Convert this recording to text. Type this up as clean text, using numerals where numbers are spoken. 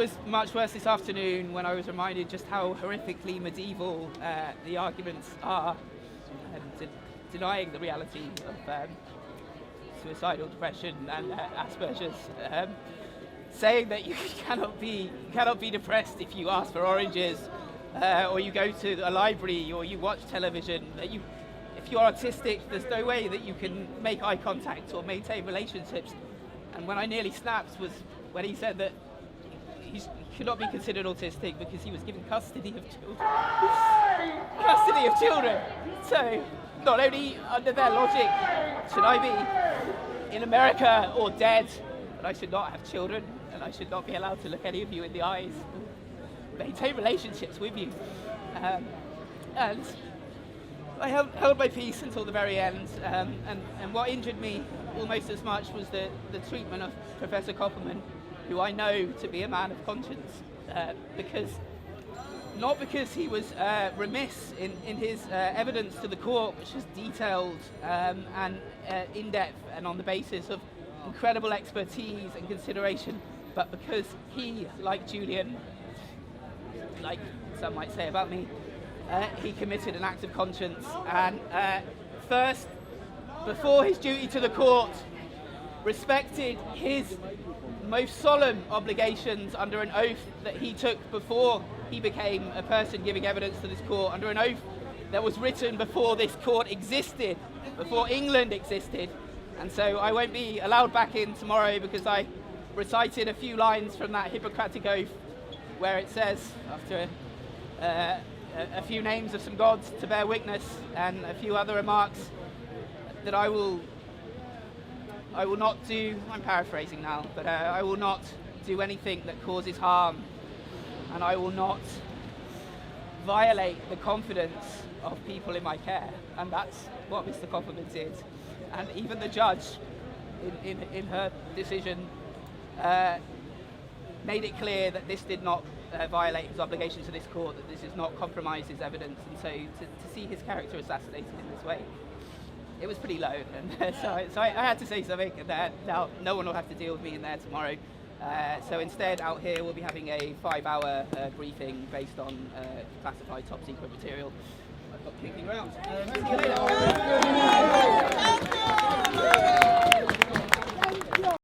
It was much worse this afternoon when I was reminded just how horrifically medieval the arguments are, denying the reality of suicidal depression and Asperger's, saying that you cannot be depressed if you ask for oranges, or you go to a library, or you watch television. That if you're autistic, there's no way that you can make eye contact or maintain relationships. And when I nearly snapped was when he said that he should not be considered autistic because he was given custody of children. Custody of children. So, not only under their logic should I be in America or dead, but I should not have children, and I should not be allowed to look any of you in the eyes, maintain relationships with you. And I held my peace until the very end, and what injured me almost as much was the treatment of Professor Koppelman, who I know to be a man of conscience, not because he was remiss in his evidence to the court, which was detailed and in-depth and on the basis of incredible expertise and consideration, but because he, like Julian, like some might say about me, he committed an act of conscience, and first, before his duty to the court, respected his most solemn obligations under an oath that he took before he became a person giving evidence to this court, under an oath that was written before this court existed, before England existed. And so I won't be allowed back in tomorrow because I recited a few lines from that Hippocratic oath where it says, after a few names of some gods to bear witness and a few other remarks, that I will not do, I'm paraphrasing now, but I will not do anything that causes harm, and I will not violate the confidence of people in my care. And that's what Mr. Koppelman did. And even the judge, in her decision, made it clear that this did not violate his obligation to this court, that this does not compromise his evidence. And so to see his character assassinated in this way, it was pretty low, and so I had to say something, and now no one will have to deal with me in there tomorrow. So instead, out here, we'll be having a 5-hour briefing based on classified top-secret material. I've got kicking around. See you later.